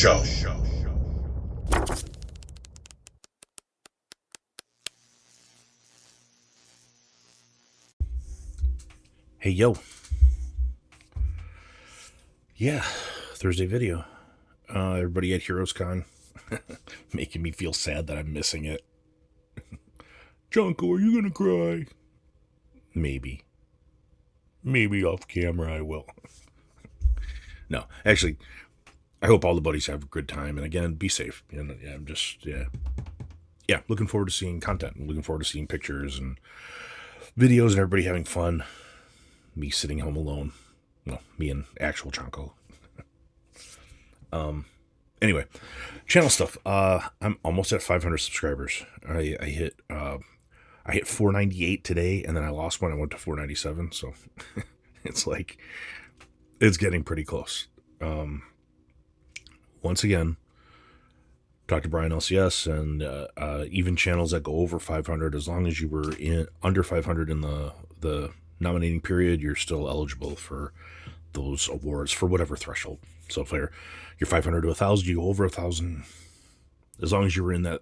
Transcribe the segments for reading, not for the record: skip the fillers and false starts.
Show. Hey, yo. Yeah, Thursday video. Everybody at HeroesCon. Making me feel sad that I'm missing it. Chonko, are you gonna cry? Maybe. Maybe off camera I will. No, actually, I hope all the buddies have a good time. And again, be safe. I'm just, looking forward to seeing content. I'm looking forward to seeing pictures and videos and everybody having fun. Me sitting home alone. Well, me and actual Chonko. Anyway, channel stuff. I'm almost at 500 subscribers. I hit 498 today, and then I lost one. I went to 497. So it's like, it's getting pretty close. Once again, talk to Brian LCS, and even channels that go over 500, as long as you were under 500 in the nominating period, you're still eligible for those awards for whatever threshold. So if you're 500 to 1,000, you go over 1,000. As long as you were in that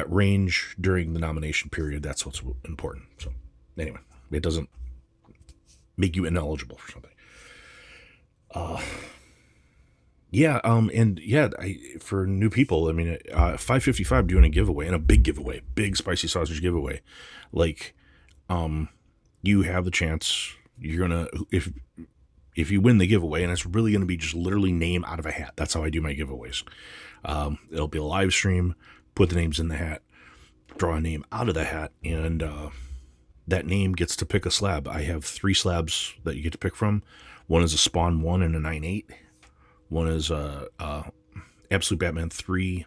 range during the nomination period, that's what's important. So anyway, it doesn't make you ineligible for something. For new people, 555 doing a giveaway, and a big spicy sausage giveaway. Like, you have the chance. You're gonna, if you win the giveaway, and it's really gonna be just literally name out of a hat. That's how I do my giveaways. It'll be a live stream. Put the names in the hat. Draw a name out of the hat, and that name gets to pick a slab. I have 3 slabs that you get to pick from. One is a Spawn 1 and a 9.8. One is Absolute Batman 3,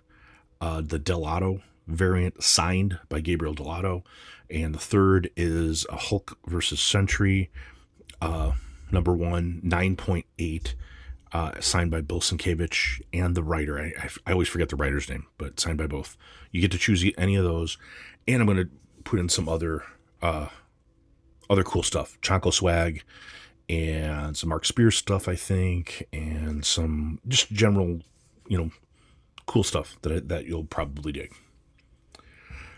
the Delato variant signed by Gabriel Delato. And the third is a Hulk versus Sentry, number 1, 9.8, signed by Bill Sienkiewicz and the writer. I always forget the writer's name, but signed by both. You get to choose any of those. And I'm going to put in some other cool stuff. Chonko swag, and some Mark Spears stuff, I think, and some just general, cool stuff that you'll probably dig.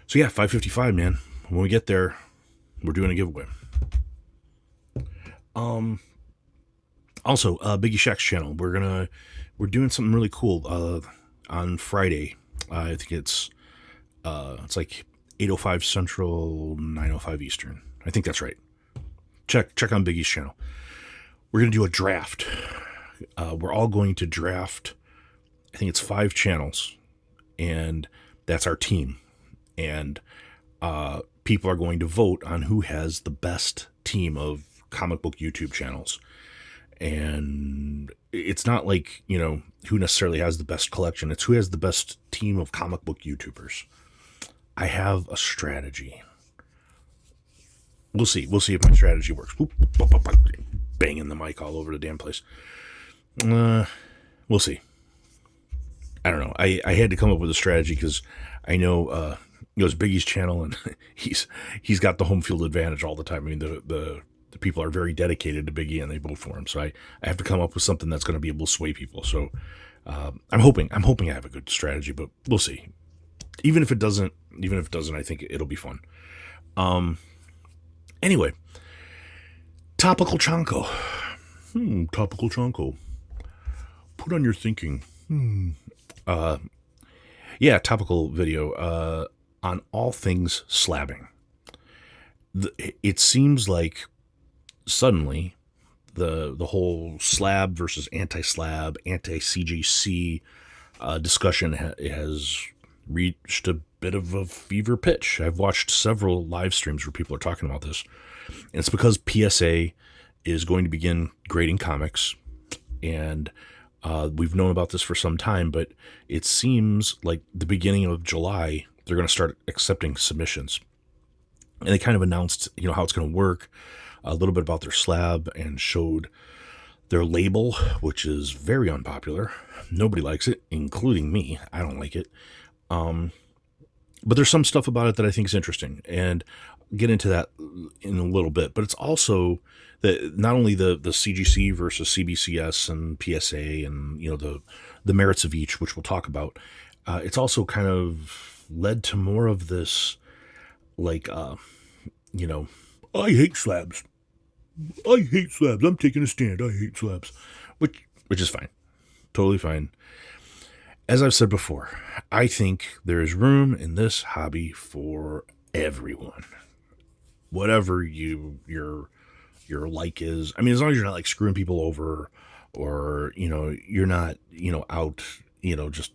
So yeah, 555, man. When we get there, we're doing a giveaway. Also, Biggie Shack's channel. We're doing something really cool on Friday. I think it's like 8:05 Central, 9:05 Eastern. I think that's right. Check on Biggie's channel. We're going to do a draft. We're all going to draft, I think it's 5 channels, and that's our team. And people are going to vote on who has the best team of comic book YouTube channels. And it's not like, who necessarily has the best collection. It's who has the best team of comic book YouTubers. I have a strategy. We'll see if my strategy works. Banging the mic all over the damn place. We'll see. I don't know. I had to come up with a strategy because I know it's Biggie's channel, and he's got the home field advantage all the time. I mean, the people are very dedicated to Biggie, and they vote for him. So I have to come up with something that's going to be able to sway people. So I'm hoping I have a good strategy, but we'll see. Even if it doesn't, I think it'll be fun. Anyway, topical Chonko. Topical Chonko. Put on your thinking. Topical video on all things slabbing. It seems like suddenly the whole slab versus anti-slab, anti-CGC discussion has reached a bit of a fever pitch. I've watched several live streams where people are talking about this, and it's because PSA is going to begin grading comics, and we've known about this for some time, but it seems like the beginning of July they're going to start accepting submissions. And they kind of announced, how it's going to work, a little bit about their slab, and showed their label, which is very unpopular. Nobody likes it, including me. I don't like it. but there's some stuff about it that I think is interesting, and I'll get into that in a little bit. But it's also that not only the CGC versus CBCS and PSA, and the merits of each, which we'll talk about. It's also kind of led to more of this, like, you know, I hate slabs. I hate slabs. I'm taking a stand. I hate slabs, which is fine, totally fine. As I've said before, I think there is room in this hobby for everyone. Whatever your like is. I mean, as long as you're not like screwing people over, or you're not out just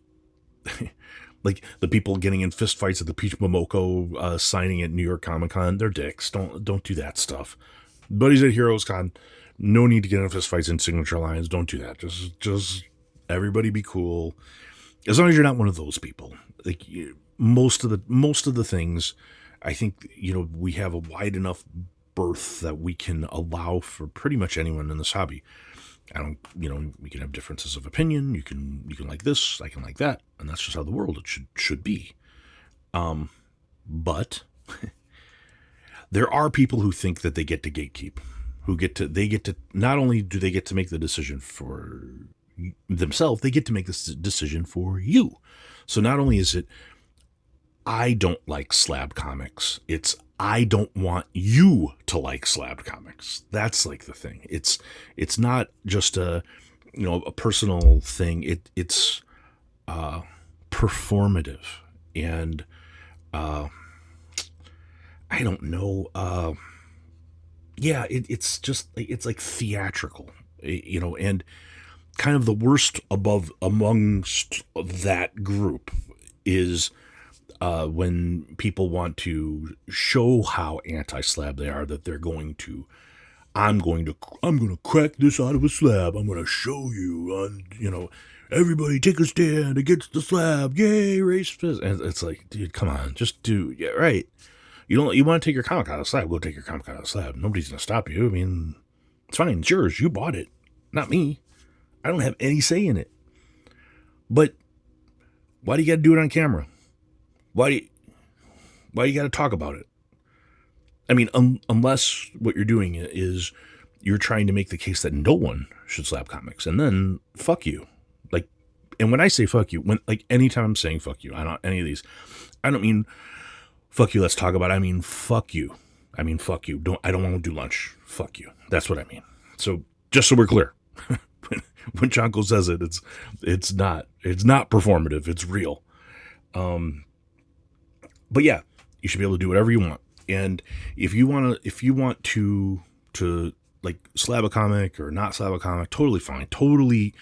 like the people getting in fist fights at the Peach Momoko signing at New York Comic Con. They're dicks. Don't do that stuff. Buddies at Heroes Con, no need to get in fist fights in Signature Lines. Don't do that. Just everybody be cool. As long as you're not one of those people. Like most of the things, I think we have a wide enough berth that we can allow for pretty much anyone in this hobby. I don't, we can have differences of opinion. You can like this, I can like that, and that's just how the world should be. But there are people who think that they get to gatekeep, they get to not only do they get to make the decision for themselves, they get to make this decision for you. So not only is it, I don't like slab comics, it's I don't want you to like slab comics. That's like the thing. It's not just a personal thing. It's performative, and I don't know. It's just it's like theatrical, and kind of the worst amongst that group is when people want to show how anti-slab they are, that they're going to, I'm going to crack this out of a slab. I'm going to show you, everybody take a stand against the slab. Yay, race fist. And it's like, dude, come on, just do, yeah, right. You want to take your comic out of the slab, go take your comic out of the slab. Nobody's going to stop you. I mean, it's fine. It's yours. You bought it, not me. I don't have any say in it. But why do you got to do it on camera? Why do you got to talk about it? I mean, unless what you're doing is you're trying to make the case that no one should slab comics, and then fuck you. Like, and when I say fuck you, anytime I'm saying fuck you, I don't any of these, I don't mean fuck you, let's talk about it. I mean fuck you. I mean fuck you. I don't want to do lunch. Fuck you. That's what I mean. So just so we're clear, when Chonko says it, it's not performative. It's real. But yeah, you should be able to do whatever you want. And if you want to like slab a comic or not slab a comic, totally fine. Totally,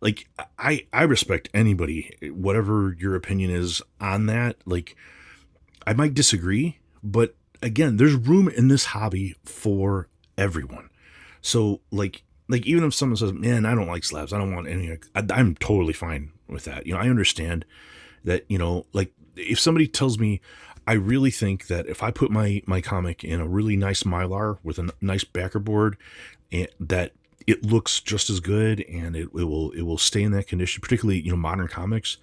like I respect anybody, whatever your opinion is on that. Like, I might disagree, but again, there's room in this hobby for everyone. So like even if someone says, man, I don't like slabs, I don't want any, I'm totally fine with that. I understand that, like, if somebody tells me, I really think that if I put my comic in a really nice Mylar with a nice backer board, that it looks just as good, and it will stay in that condition, particularly, modern comics.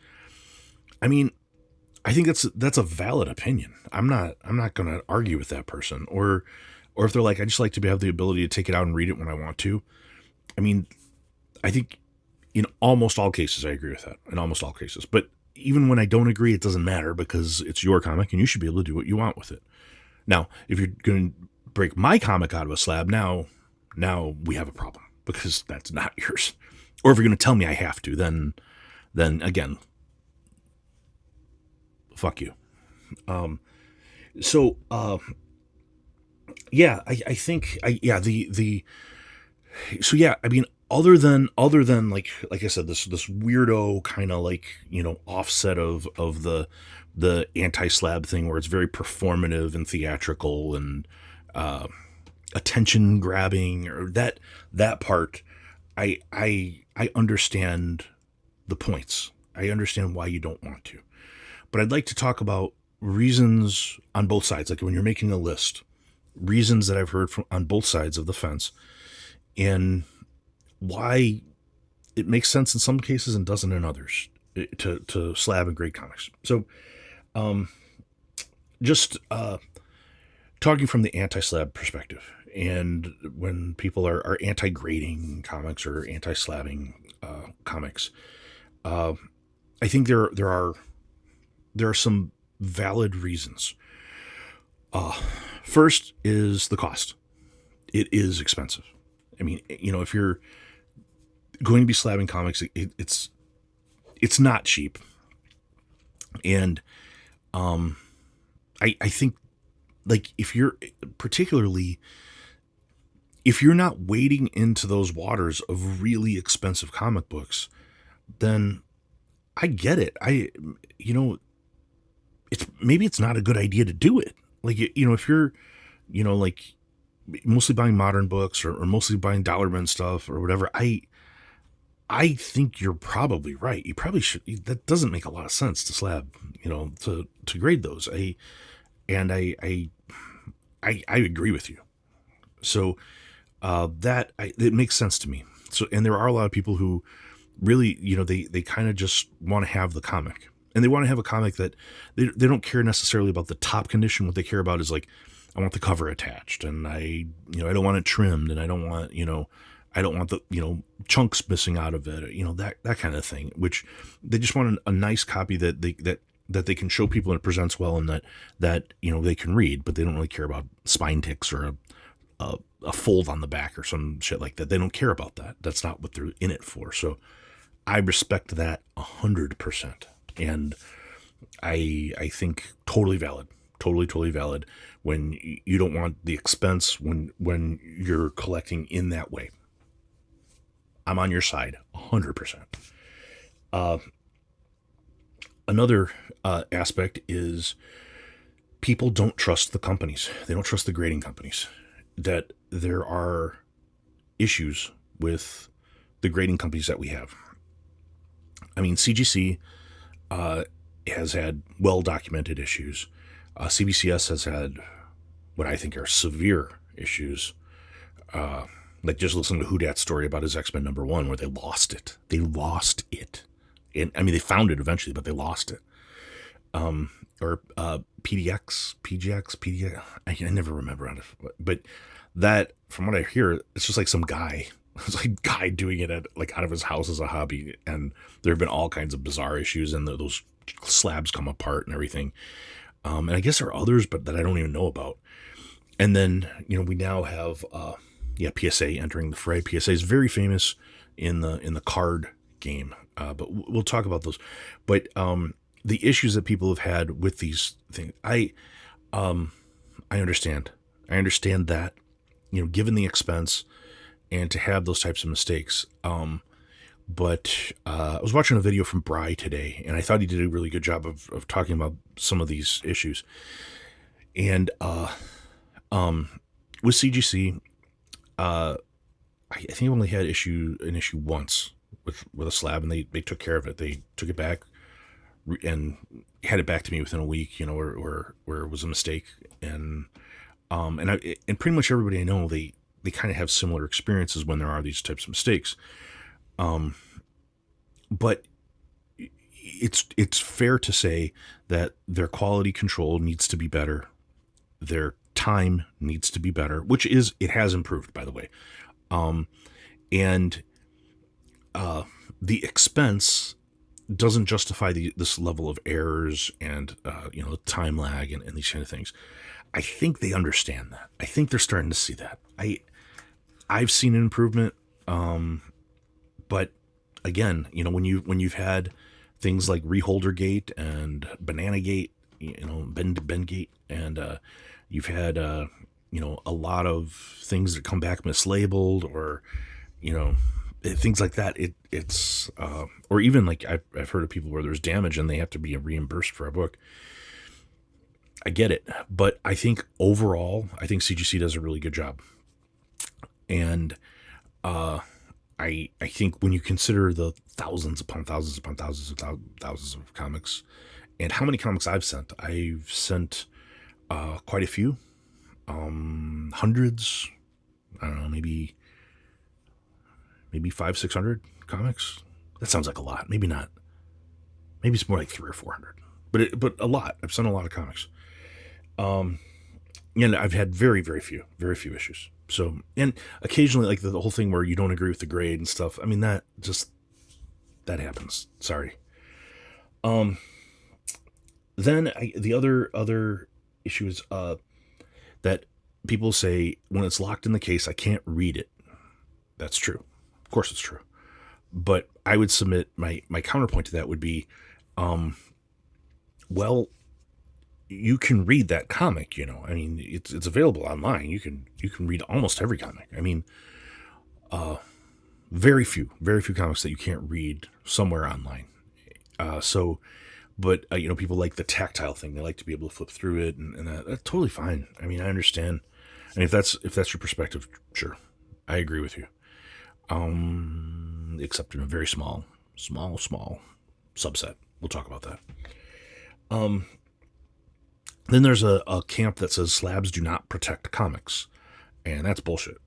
I mean, I think that's a valid opinion. I'm not going to argue with that person, or if they're like, I just like to have the ability to take it out and read it when I want to. I mean, I think in almost all cases, I agree with that, in almost all cases. But even when I don't agree, it doesn't matter, because it's your comic and you should be able to do what you want with it. Now, if you're going to break my comic out of a slab, now we have a problem, because that's not yours. Or if you're going to tell me I have to, then again, fuck you. Yeah, I think so yeah, I mean, other than like I said, this weirdo kind of like, offset of the anti-slab thing, where it's very performative and theatrical and attention grabbing, or that part, I understand the points. I understand why you don't want to. But I'd like to talk about reasons on both sides, like when you're making a list, reasons that I've heard from on both sides of the fence, and why it makes sense in some cases and doesn't in others to slab and grade comics. So just talking from the anti-slab perspective, and when people are anti-grading comics or anti-slabbing comics, uh, I think there are some valid reasons. First is the cost. It is expensive. I mean, if you're going to be slabbing comics, it's not cheap, and I think, like, particularly if you're not wading into those waters of really expensive comic books, then I get it. Maybe it's not a good idea to do it. Like, if you're, like, mostly buying modern books, or mostly buying dollar bin stuff or whatever, I think you're probably right. You probably should. That doesn't make a lot of sense to slab, to grade those. I agree with you. So it makes sense to me. So, and there are a lot of people who really, they kind of just want to have the comic, and they want to have a comic that they don't care necessarily about the top condition. What they care about is, like, I want the cover attached, and I don't want it trimmed, and I don't want the, chunks missing out of it, that kind of thing, which they just want a nice copy that they can show people and it presents well, and that they can read, but they don't really care about spine ticks or a fold on the back or some shit like that. They don't care about that. That's not what they're in it for. So I respect that 100%. And I think totally valid, totally valid when you don't want the expense when you're collecting in that way. I'm on your side 100%. Another aspect is people don't trust the companies. They don't trust the grading companies. That there are issues with the grading companies that we have. I mean, CGC has had well-documented issues. CBCS has had what I think are severe issues. Like, just listen to Whod's story about his X-Men #1, where they lost it. They lost it. And I mean, they found it eventually, but they lost it. Or PGX. I never remember on it. But that, from what I hear, it's just like some guy. It's like a guy doing it out of his house as a hobby. And there have been all kinds of bizarre issues, and those slabs come apart and everything. And I guess there are others, but that I don't even know about. And then, we now have PSA entering the fray. PSA is very famous in the card game, but we'll talk about those. But the issues that people have had with these things, I understand. I understand that, given the expense and to have those types of mistakes. But I was watching a video from Bry today, and I thought he did a really good job of talking about some of these issues. And with CGC, I think I only had an issue once with a slab, and they took care of it. They took it back and had it back to me within a week, where it was a mistake. And pretty much everybody I know, they kind of have similar experiences when there are these types of mistakes. But it's fair to say that their quality control needs to be better. Their time needs to be better, it has improved, by the way. And the expense doesn't justify this level of errors and, time lag and these kind of things. I think they understand that. I think they're starting to see that. I've seen an improvement. But again, when you've had things like Reholder Gate and Banana Gate, Bend Gate, and you've had a lot of things that come back mislabeled, or things like that. It's or even, like, I've heard of people where there's damage and they have to be reimbursed for a book. I get it, but I think overall, CGC does a really good job, and I think when you consider the thousands upon thousands upon thousands of thousands of comics, and how many comics I've sent quite a few, hundreds, I don't know, maybe 500-600 comics. That sounds like a lot. Maybe not. Maybe it's more like 300 or 400, but a lot. I've sent a lot of comics. And I've had very, very few issues. So, and occasionally, like the whole thing where you don't agree with the grade and stuff. I mean, that happens. Sorry. Then the other issue is that people say when it's locked in the case, I can't read it. That's true. Of course, it's true. But I would submit my counterpoint to that would be, well, you can read that comic. I mean, it's available online. You can read almost every comic. I mean, very few comics that you can't read somewhere online. But people like the tactile thing. They like to be able to flip through it, and that's totally fine. I mean, I understand. And if that's your perspective, sure, I agree with you. Except in a very small subset. We'll talk about that. Then there's a camp that says slabs do not protect comics, and that's bullshit.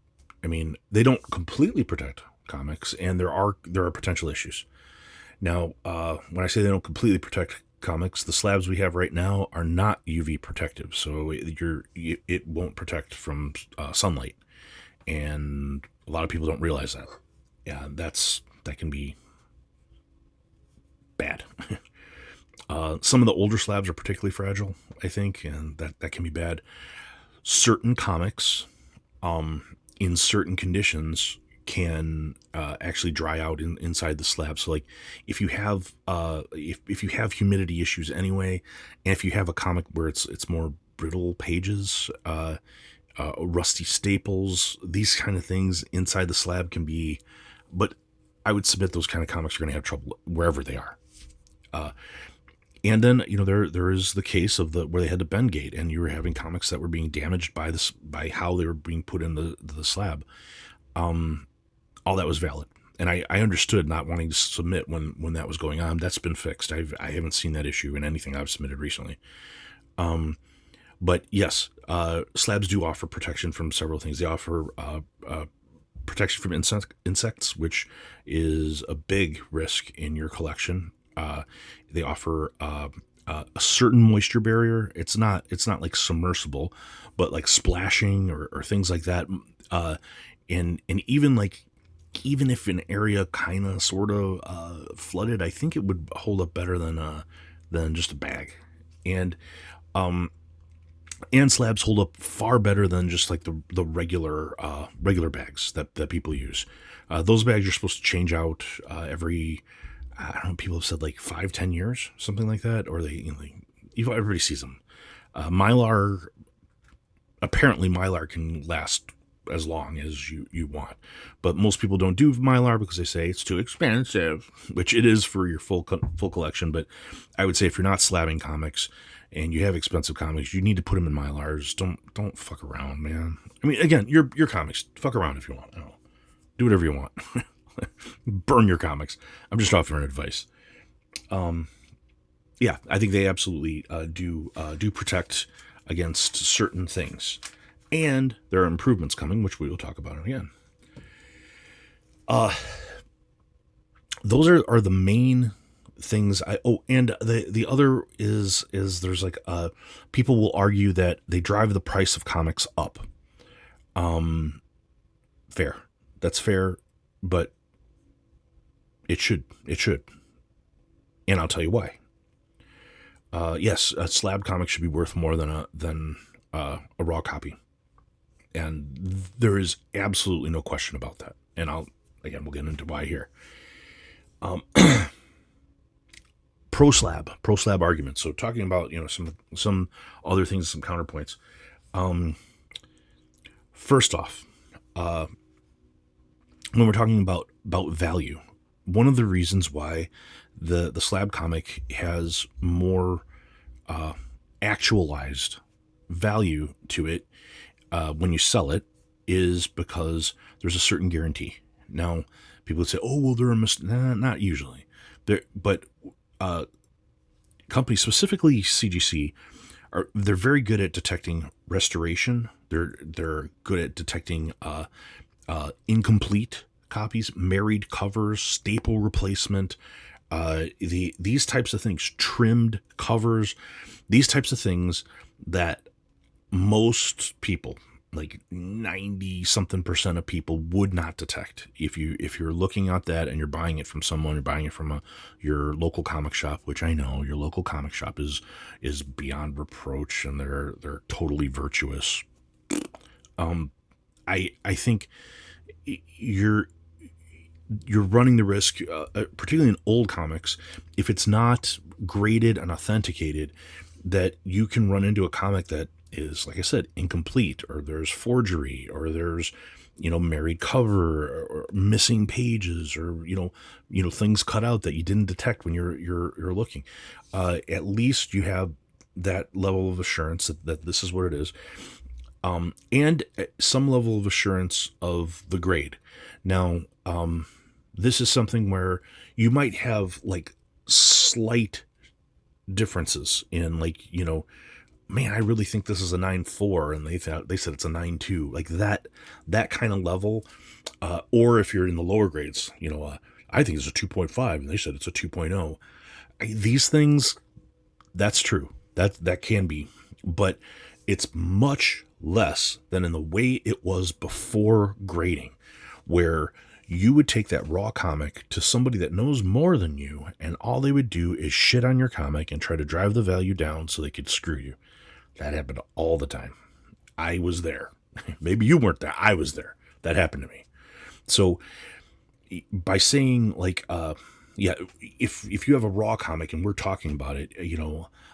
I mean, they don't completely protect comics, and there are potential issues. Now, when I say they don't completely protect comics, the slabs we have right now are not UV protective, so it won't protect from sunlight, and a lot of people don't realize that. Yeah, that can be bad. Some of the older slabs are particularly fragile, I think, and that can be bad. Certain comics, in certain conditions, can actually dry out inside the slab. So, like, if you have if you have humidity issues anyway, and if you have a comic where it's more brittle pages, rusty staples, these kind of things inside the slab can be. But I would submit those kind of comics are going to have trouble wherever they are. And then there is the case of where they had to bend gate, and you were having comics that were being damaged by how they were being put in the slab. All that was valid, and I understood not wanting to submit when that was going on. That's been fixed. I haven't seen that issue in anything I've submitted recently. But yes, slabs do offer protection from several things. They offer protection from insects, which is a big risk in your collection. They offer a certain moisture barrier. It's not like submersible, but like splashing or things like that. And even if an area kind of sort of flooded, I think it would hold up better than just a bag. And slabs hold up far better than just like the regular bags that people use. Those bags you're supposed to change out every, I don't know, people have said like 5-10 years, something like that, or everybody sees them. Apparently Mylar can last as long as you want, but most people don't do Mylar because they say it's too expensive, which it is for your full collection. But I would say if you're not slabbing comics and you have expensive comics, you need to put them in Mylars. Don't fuck around, man. I mean, again, your comics, fuck around if you want. I don't know. Do whatever you want. Burn your comics. I'm just offering advice. Yeah, I think they absolutely do protect against certain things, and there are improvements coming, which we will talk about again. Those are the main things. And the other is there's like people will argue that they drive the price of comics up. Fair. That's fair, but it should. And I'll tell you why. Yes, a slab comic should be worth more than a raw copy. And there is absolutely no question about that. And we'll get into why here. Pro slab arguments. So talking about, some other things, some counterpoints. First off, when we're talking about value, one of the reasons why the slab comic has more actualized value to it when you sell it is because there's a certain guarantee. Now, people would say, "Oh, well, they're a mistake." Nah, not usually. But companies, specifically CGC, they're very good at detecting restoration. They're good at detecting incomplete copies, married covers, staple replacement, these types of things, trimmed covers, these types of things that most people, like 90 something percent of people, would not detect. If you're looking at that and you're buying it from someone, you're buying it from your local comic shop, which I know your local comic shop is beyond reproach, and they're totally virtuous. I think you're running the risk, particularly in old comics, if it's not graded and authenticated, that you can run into a comic that is, like I said, incomplete, or there's forgery, or there's married cover, or missing pages, or things cut out that you didn't detect when you're looking. At least you have that level of assurance that this is what it is, and some level of assurance of the grade. Now, this is something where you might have like slight differences in, like, man, I really think this is a 9.4, and they said it's a 9.2, like that kind of level. Or if you're in the lower grades, I think it's a 2.5, and they said it's a 2.0. These things, that's true. That can be, but it's much less than in the way it was before grading, where you would take that raw comic to somebody that knows more than you, and all they would do is shit on your comic and try to drive the value down so they could screw you. That happened all the time. I was there. Maybe you weren't there. I was there. That happened to me. So by saying, like, if you have a raw comic and we're talking about it,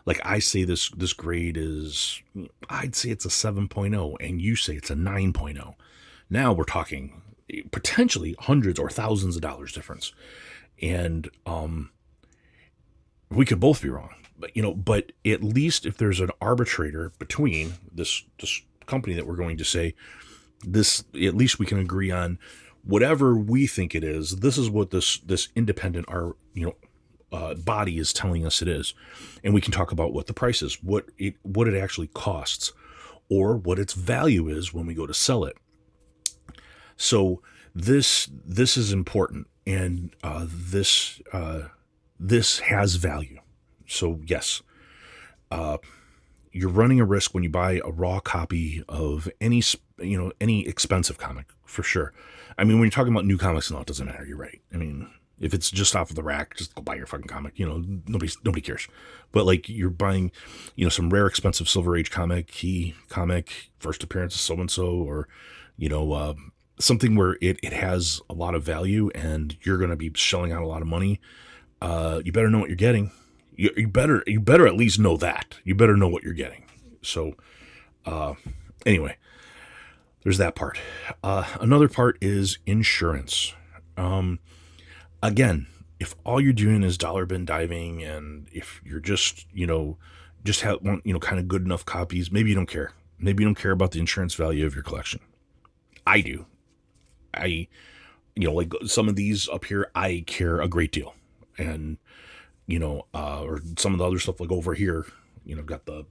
like I say this grade is, I'd say it's a 7.0, and you say it's a 9.0. Now we're talking potentially hundreds or thousands of dollars difference. And we could both be wrong. But at least if there's an arbitrator between this company that we're going to say this, at least we can agree on whatever we think it is. This is what this independent body is telling us it is, and we can talk about what the price is, what it actually costs, or what its value is when we go to sell it. So this is important, and this has value. So yes, you're running a risk when you buy a raw copy of any expensive comic, for sure. I mean, when you're talking about new comics, no, it doesn't matter. You're right. I mean, if it's just off of the rack, just go buy your fucking comic. Nobody cares. But like, you're buying, some rare, expensive Silver Age comic, key comic, first appearance of so and so, or something where it has a lot of value, and you're going to be shelling out a lot of money. You better know what you're getting. You better at least know that. You better know what you're getting. So, anyway, there's that part. Another part is insurance. Again, if all you're doing is dollar bin diving, and if you're just want kind of good enough copies, maybe you don't care. Maybe you don't care about the insurance value of your collection. I do. Like some of these up here, I care a great deal. And, or some of the other stuff, like over here, got the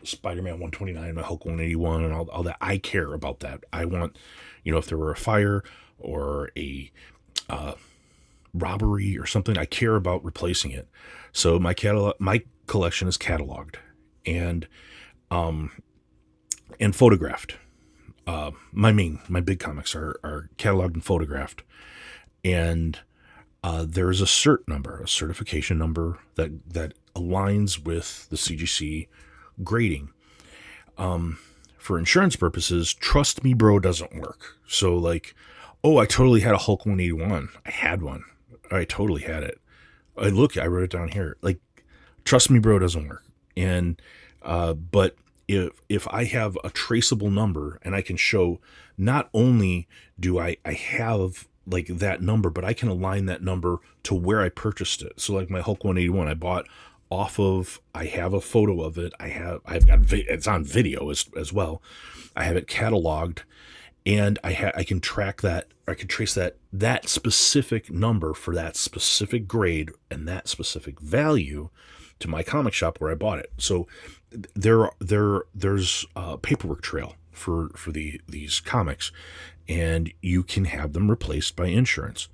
Spider-Man 129, my Hulk 181, and all that. I care about that. I want, if there were a fire or a robbery or something, I care about replacing it. So my collection is cataloged and photographed. My big comics are cataloged and photographed, and there is a cert number, a certification number that aligns with the CGC grading. For insurance purposes, trust me, bro, doesn't work. So like, oh, I totally had a Hulk 181. I had one. I totally had it. I wrote it down here. Like, trust me, bro, doesn't work. And, but if I have a traceable number, and I can show, not only do I have like that number, but I can align that number to where I purchased it. So like my Hulk 181, I bought off of, I have a photo of it. I've got it's on video as well. I have it cataloged, and I can track that, or I can trace that specific number for that specific grade and that specific value to my comic shop where I bought it. So there's a paperwork trail for these comics, and you can have them replaced by insurance.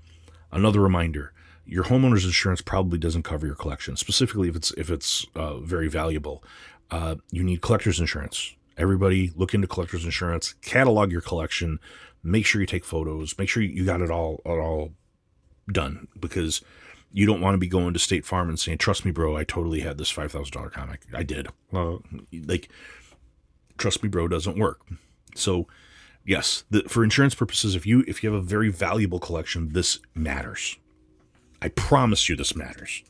Another reminder: your homeowner's insurance probably doesn't cover your collection, specifically if it's very valuable. You need collector's insurance, Everybody look into collector's insurance, catalog your collection, make sure you take photos, make sure you got it all done, because you don't want to be going to State Farm and saying, trust me, bro, I totally had this $5,000 comic. I did. Like, trust me, bro, doesn't work. So yes, for insurance purposes, if you have a very valuable collection, this matters. I promise you this matters.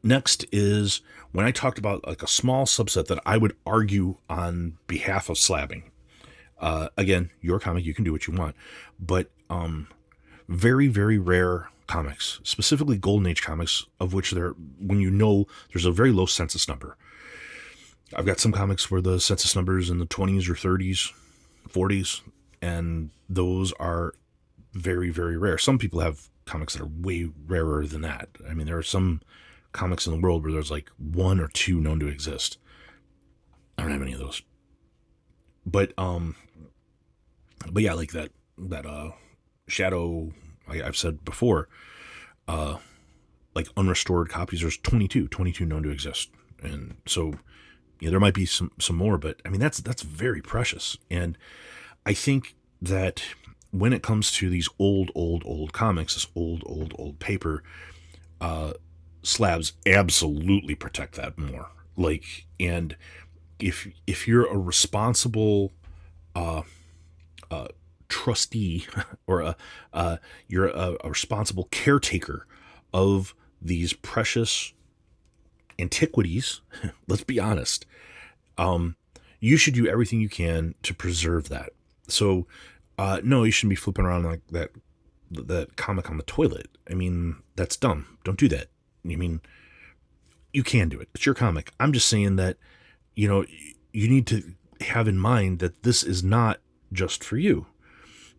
Next is when I talked about like a small subset that I would argue on behalf of slabbing. Again, your comic, you can do what you want, but very, very rare comics, specifically Golden Age comics, of which there's a very low census number. I've got some comics where the census number is in the 20s or 30s, 40s, and those are very, very rare. Some people have comics that are way rarer than that. I mean, there are some comics in the world where there's like 1 or 2 known to exist. I don't have any of those. But yeah, like that Shadow, I've said before, like unrestored copies, there's 22 known to exist. And so, yeah, there might be some more, but I mean, that's very precious. And I think that when it comes to these old comics, this old paper, slabs absolutely protect that more. Like, and if you're a responsible, trustee, or you're a responsible caretaker of these precious antiquities, let's be honest, you should do everything you can to preserve that. So, no, you shouldn't be flipping around like that comic on the toilet. I mean, that's dumb. Don't do that. I mean, you can do it. It's your comic. I'm just saying that, you need to have in mind that this is not just for you.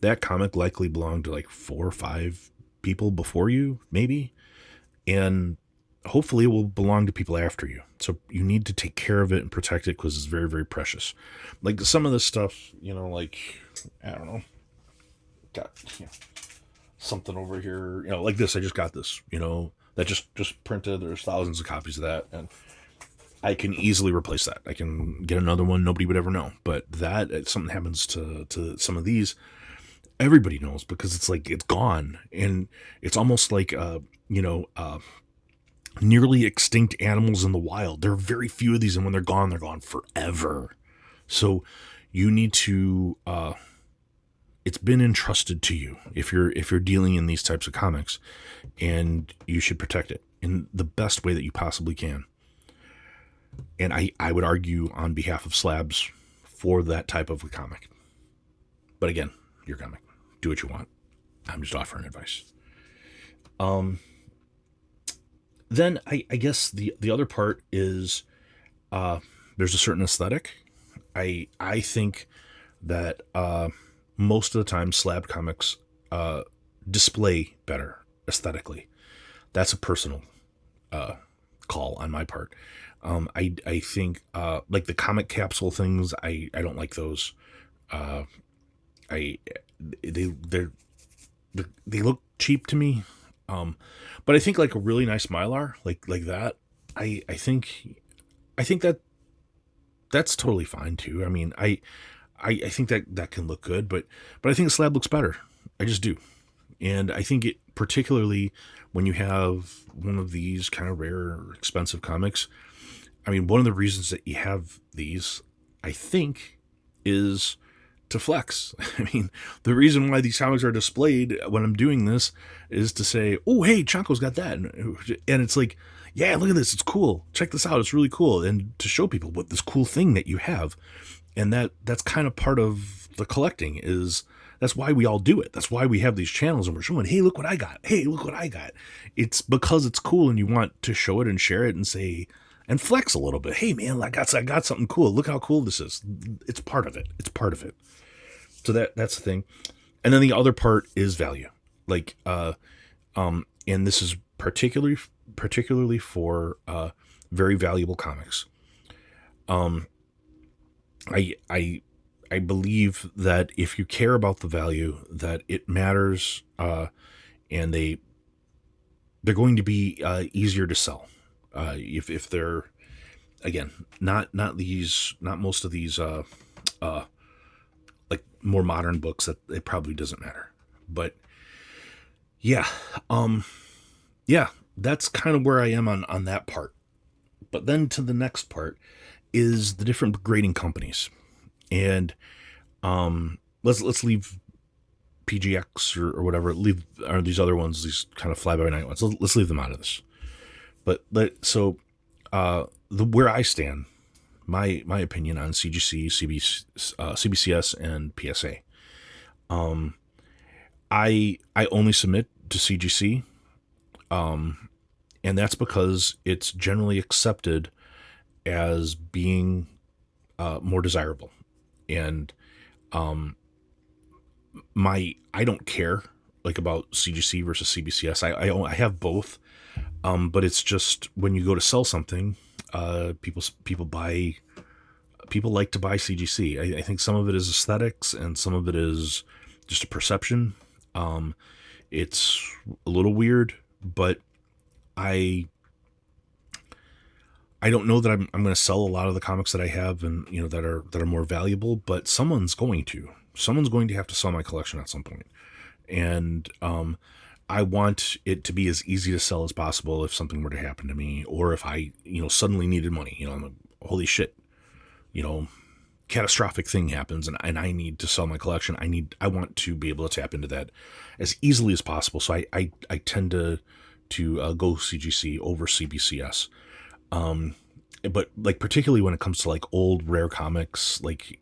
That comic likely belonged to like 4 or 5 people before you, maybe, and hopefully it will belong to people after you. So you need to take care of it and protect it, because it's very, very precious. Like some of this stuff, like, I don't know, got something over here, like this. I just got this, that just printed. There's thousands of copies of that, and I can easily replace that. I can get another one. Nobody would ever know. But that, if something happens to some of these, everybody knows, because it's like, it's gone. And it's almost like, nearly extinct animals in the wild. There are very few of these, and when they're gone forever. So you need to, it's been entrusted to you if you're dealing in these types of comics, and you should protect it in the best way that you possibly can. And I would argue on behalf of slabs for that type of a comic. But again, your comic. Do what you want. I'm just offering advice. Then I guess the other part is, there's a certain aesthetic. I think that most of the time slab comics display better aesthetically. That's a personal call on my part. I think like the comic capsule things, I don't like those. They look cheap to me. But I think like a really nice Mylar, like that, I think that's totally fine too. I mean, I think that can look good, but I think the slab looks better. I just do. And I think it, particularly when you have one of these kind of rare or expensive comics, I mean, one of the reasons that you have these, I think, is to flex. I mean, the reason why these comics are displayed when I'm doing this is to say, oh, hey, Chonko's got that. And it's like, yeah, look at this. It's cool. Check this out. It's really cool. And to show people what this cool thing that you have. And that's kind of part of the collecting is, that's why we all do it. That's why we have these channels and we're showing, hey, look what I got. Hey, look what I got. It's because it's cool and you want to show it and share it and say, and flex a little bit. Hey man, I got something cool. Look how cool this is. It's part of it. It's part of it. So that's the thing. And then the other part is value. Like, and this is particularly for very valuable comics. I believe that if you care about the value, that it matters, and they're going to be easier to sell. If they're again, not most of these like more modern books, that it probably doesn't matter. But yeah, yeah, that's kind of where I am on that part. But then to the next part is the different grading companies, and let's leave PGX or whatever, leave or these other ones, these kind of fly by night ones. Let's leave them out of this. But where I stand, my opinion on CGC, CBCS, and PSA. I only submit to CGC, and that's because it's generally accepted as being more desirable. And I don't care like about CGC versus CBCS. I have both, but it's just when you go to sell something, people like to buy CGC. I think some of it is aesthetics and some of it is just a perception. It's a little weird, but I don't know that I'm going to sell a lot of the comics that I have, and that are more valuable. But someone's going to have to sell my collection at some point, and I want it to be as easy to sell as possible if something were to happen to me, or if I suddenly needed money. I'm like, holy shit, catastrophic thing happens and I need to sell my collection. I want to be able to tap into that as easily as possible. So I tend to go CGC over CBCS. But like particularly when it comes to like old rare comics, like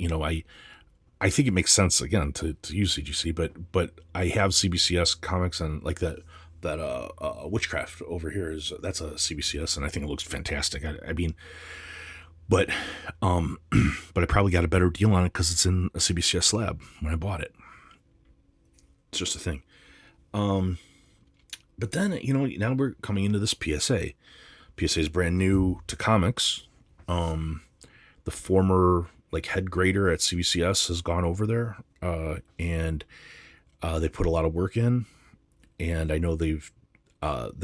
I think it makes sense again to use CGC, but I have CBCS comics, and like that Witchcraft over here that's a CBCS, and I think it looks fantastic. I mean, but I probably got a better deal on it because it's in a CBCS slab when I bought it. It's just a thing. But then now we're coming into this PSA. PSA is brand new to comics. The former like head grader at CBCS has gone over there, and they put a lot of work in. And I know they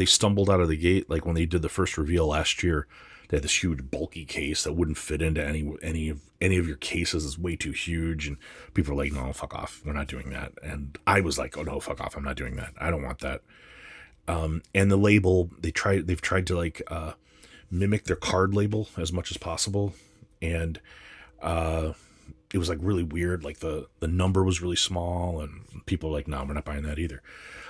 stumbled out of the gate. Like when they did the first reveal last year, they had this huge bulky case that wouldn't fit into any of your cases. It's way too huge, and people are like, "No, fuck off, we're not doing that." And I was like, "Oh no, fuck off, I'm not doing that. I don't want that." And the label, they've tried to like mimic their card label as much as possible, and it was like really weird. Like the number was really small, and people were like, "No, we're not buying that either."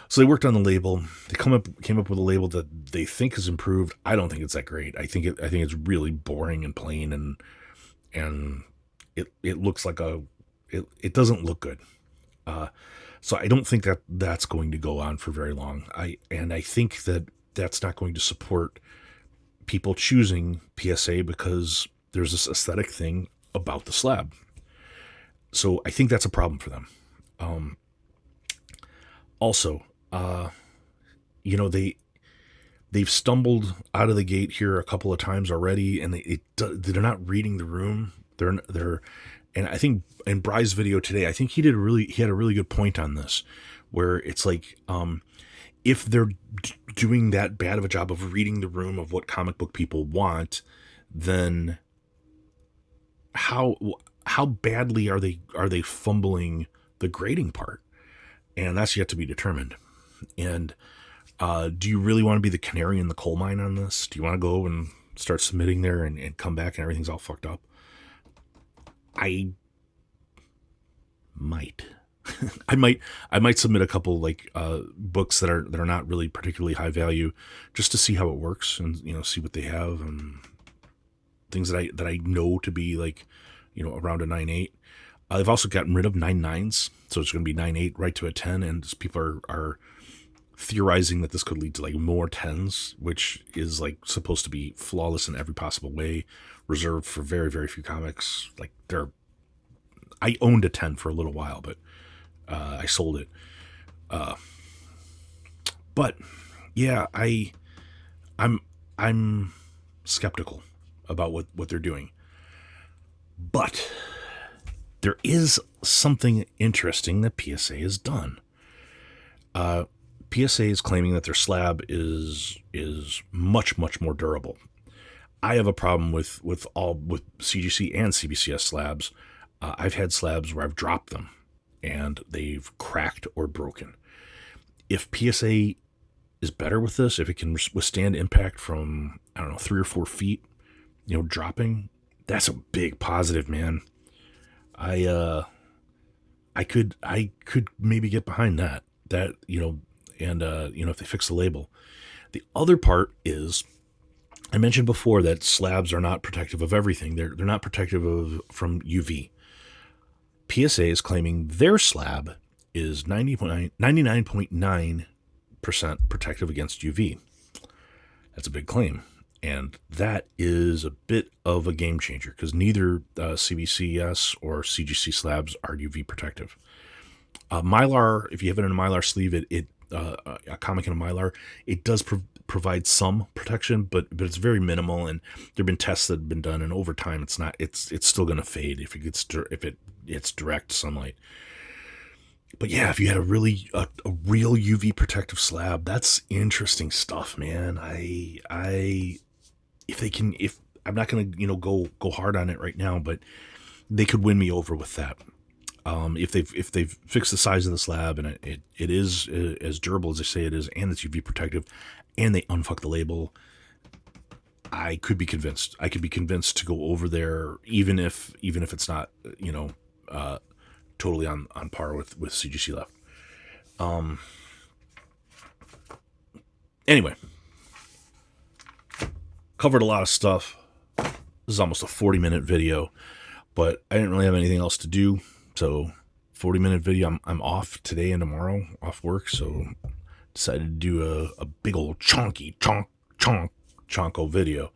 So they worked on the label. They came up with a label that they think is improved. I don't think it's that great. I think it's really boring and plain, and it looks like it doesn't look good. So I don't think that's going to go on for very long. I think that's not going to support people choosing PSA because there's this aesthetic thing about the slab. So I think that's a problem for them. Also, they've stumbled out of the gate here a couple of times already, and they're not reading the room. And I think in Bry's video today, I think he had a really good point on this, where it's like, if they're doing that bad of a job of reading the room of what comic book people want, then how badly are they fumbling the grading part? And that's yet to be determined. And do you really want to be the canary in the coal mine on this? Do you want to go and start submitting there and come back and everything's all fucked up? I might. I might submit a couple like books that are not really particularly high value, just to see how it works and see what they have and things that I know to be like around a 9.8. They've also gotten rid of 9.9s, so it's going to be 9.8 right to a 10, and people are theorizing that this could lead to like more 10s, which is like supposed to be flawless in every possible way, reserved for very, very few comics. Like I owned a 10 for a little while, but I sold it. But yeah, I'm skeptical about what they're doing. But there is something interesting that PSA has done. PSA is claiming that their slab is much, much more durable. I have a problem with CGC and CBCS slabs. I've had slabs where I've dropped them and they've cracked or broken. If PSA is better with this, if it can withstand impact from, I don't know, 3 or 4 feet, dropping, that's a big positive, man. I could maybe get behind that, and if they fix the label. The other part is, I mentioned before that slabs are not protective of everything. They're not protective from UV. PSA is claiming their slab is 99.9% protective against UV. That's a big claim. And that is a bit of a game changer because neither CBCS or CGC slabs are UV protective. Mylar, if you have it in a Mylar sleeve, a comic in a Mylar, it does provide some protection, but it's very minimal. And there've been tests that have been done, and over time, it's still going to fade if it's direct sunlight. But yeah, if you had a real UV protective slab, that's interesting stuff, man. If I'm not going to go hard on it right now, but they could win me over with that. If they've fixed the size of the slab and it is as durable as they say it is, and it's UV protective, and they unfuck the label, I could be convinced. I could be convinced to go over there, even if it's not totally on par with CGC left. Anyway, covered a lot of stuff. This is almost a 40-minute video, but I didn't really have anything else to do. So 40-minute video. I'm off today and tomorrow, off work. So decided to do a big old Chonko video.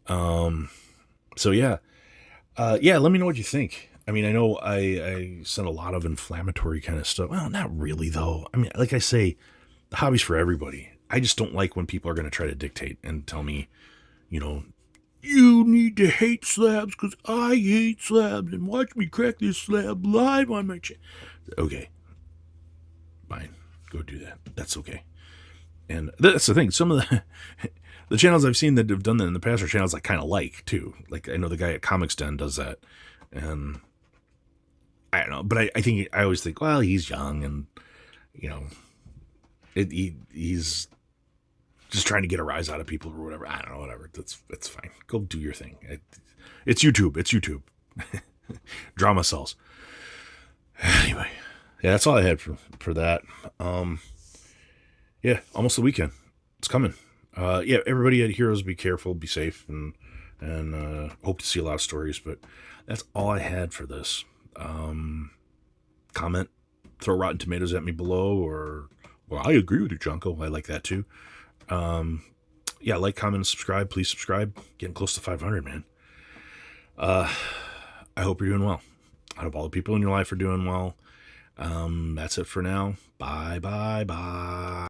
So yeah. Let me know what you think. I mean, I know I sent a lot of inflammatory kind of stuff. Well, not really though. I mean, like I say, the hobby's for everybody. I just don't like when people are going to try to dictate and tell me, you need to hate slabs because I hate slabs, and watch me crack this slab live on my channel. Okay. Fine. Go do that. That's okay. And that's the thing. Some of the channels I've seen that have done that in the past are channels I kind of like, too. Like, I know the guy at Comics Den does that. And I don't know. But I always think, well, he's young and, he's just trying to get a rise out of people or whatever. I don't know, whatever. That's fine. Go do your thing. It's YouTube. It's YouTube. Drama sells. Anyway, yeah, that's all I had for that. Yeah, almost the weekend. It's coming. Yeah, everybody at Heroes, be careful, be safe, and hope to see a lot of stories. But that's all I had for this. Comment, throw Rotten Tomatoes at me below, or, well, I agree with you, Chonko. I like that too. Yeah, like, comment, and subscribe. Please subscribe. Getting close to 500, man. I hope you're doing well. I hope all the people in your life are doing well. That's it for now. Bye, bye, bye.